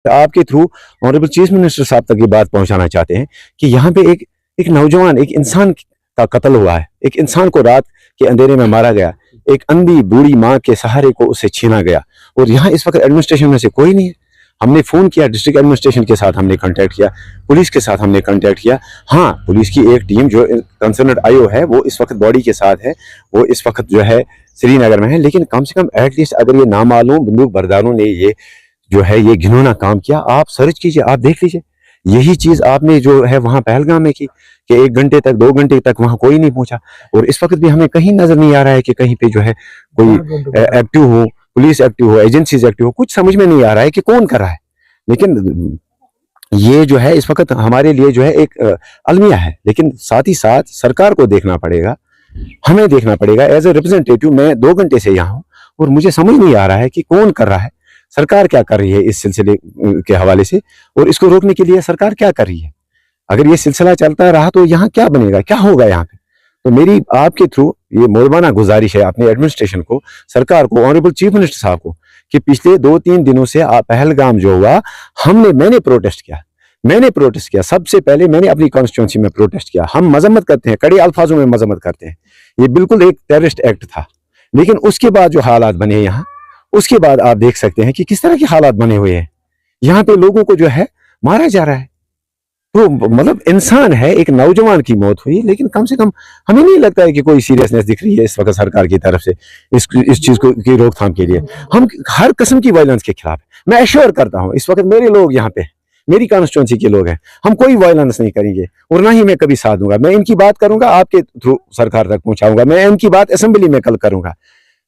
आपके through honourable chief minister साहब तक ये बात पहुंचाना चाहते हैं कि यहाँ पे एक नौजवान, एक इंसान का कत्ल हुआ है। एक इंसान को रात के अंधेरे में मारा गया, एक अंधी बूढ़ी माँ के सहारे को उसे छीना गया, और यहाँ इस वक्त एडमिनिस्ट्रेशन में से कोई नहीं है। हमने फोन किया, डिस्ट्रिक्ट एडमिनिस्ट्रेशन के साथ हमने कांटेक्ट किया, पुलिस के साथ हमने कांटेक्ट किया। हाँ, पुलिस की एक टीम जो कंसर्नड आईओ है वो इस वक्त बॉडी के साथ है, वो इस वक्त जो है श्रीनगर में है। लेकिन कम से कम एटलीस्ट अगर ये नामालूम बंदूक बरदारों ने ये जो है ये घिनौना काम किया, आप सर्च कीजिए, आप देख लीजिए। यही चीज आपने जो है वहां पहलगाम में की कि 1 घंटे तक 2 घंटे तक वहां कोई नहीं पहुंचा, और इस वक्त भी हमें कहीं नजर नहीं आ रहा है कि कहीं पे जो है कोई एक्टिव हो, पुलिस एक्टिव हो, एजेंसीज एक्टिव हो। कुछ समझ में नहीं आ रहा है कि कौन कर रहा है। लेकिन ये जो है इस वक्त हमारे लिए जो है एक अलमिया है। लेकिन साथ ही साथ सरकार को देखना पड़ेगा, हमें देखना पड़ेगा। एज ए रिप्रेजेंटेटिव मैं 2 घंटे से यहाँ हूँ और मुझे समझ नहीं आ रहा है कि कौन कर रहा है, सरकार क्या कर रही है इस सिलसिले के हवाले से, और इसको रोकने के लिए सरकार क्या कर रही है। अगर ये सिलसिला चलता रहा तो यहाँ क्या बनेगा, क्या होगा यहाँ पे। तो मेरी आपके थ्रू ये मोलबाना गुजारिश है अपने एडमिनिस्ट्रेशन को, सरकार को, ऑनरेबल चीफ मिनिस्टर साहब को, कि पिछले 2-3 दिनों से पहलगाम जो हुआ, मैंने प्रोटेस्ट किया। सबसे पहले मैंने अपनी कॉन्स्टिट्यूंसी में प्रोटेस्ट किया। हम मजम्मत करते हैं, कड़े अल्फाजों में मजम्मत करते हैं, ये बिल्कुल एक टेररिस्ट एक्ट था। लेकिन उसके बाद जो हालात बने यहाँ, उसके बाद आप देख सकते हैं कि किस तरह के हालात बने हुए हैं। यहाँ पे लोगों को जो है मारा जा रहा है। तो मतलब इंसान है, एक नौजवान की मौत हुई, लेकिन कम से कम हमें नहीं लगता है कि कोई सीरियसनेस दिख रही है इस वक्त सरकार की तरफ से इस चीज को की रोकथाम के लिए। हम हर किस्म की वायलेंस के खिलाफ है। मैं एश्योर करता हूँ इस वक्त मेरे लोग यहाँ पे, मेरी कॉन्स्टिट्यूंसी के लोग हैं, हम कोई वायलेंस नहीं करेंगे और ना ही मैं कभी साथ दूंगा। मैं इनकी बात करूंगा, आपके थ्रू सरकार तक पहुंचाऊंगा, मैं इनकी बात असेंबली में कल करूंगा।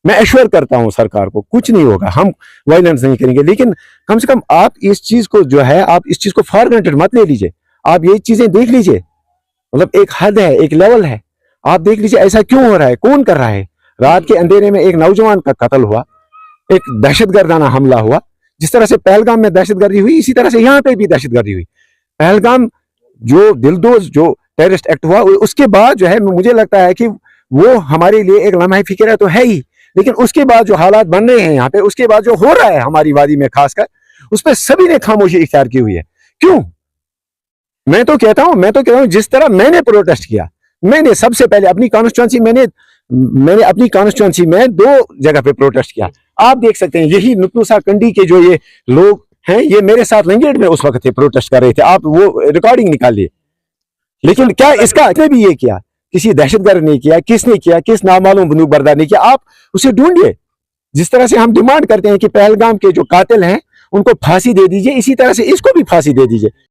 मैं एश्योर करता हूं सरकार को कुछ नहीं होगा, हम वायलेंस नहीं करेंगे। लेकिन कम से कम आप इस चीज को जो है, आप इस चीज को फॉर ग्रांटेड मत ले लीजिए। आप ये चीजें देख लीजिए, मतलब एक हद है, एक लेवल है। आप देख लीजिए ऐसा क्यों हो रहा है, कौन कर रहा है। रात के अंधेरे में एक नौजवान का कत्ल हुआ, एक दहशतगर्दाना हमला हुआ। जिस तरह से पहलगाम में दहशतगर्दी हुई, इसी तरह से यहाँ पे भी दहशतगर्दी हुई। पहलगाम जो दिलदोज जो टेररिस्ट एक्ट हुआ, उसके बाद जो है मुझे लगता है कि वो हमारे लिए एक लम्हा फिक्र तो है ही, लेकिन उसके बाद जो हालात बन रहे हैं यहाँ पे, उसके बाद जो हो रहा है हमारी वादी में खासकर, उस पर सभी ने खामोशी इख्तियार की हुई है। क्यों? मैं तो कहता हूं जिस तरह मैंने प्रोटेस्ट किया, मैंने सबसे पहले अपनी कॉन्स्टिट्यूंसी मैंने अपनी कॉन्स्टिट्यूंसी में 2 जगह पे प्रोटेस्ट किया। आप देख सकते हैं, यही नुतनुसा कंडी के जो ये लोग हैं, ये मेरे साथ लंगेट में उस वक्त थे, प्रोटेस्ट कर रहे थे। आप वो रिकॉर्डिंग निकालिए। लेकिन क्या इसका भी ये किया, किसी दहशतगर्द ने किया, किसने किया, किस नामालूम बंदूक बरदार ने किया, आप उसे ढूंढिए। जिस तरह से हम डिमांड करते हैं कि पहलगाम के जो कातिल हैं उनको फांसी दे दीजिए, इसी तरह से इसको भी फांसी दे दीजिए।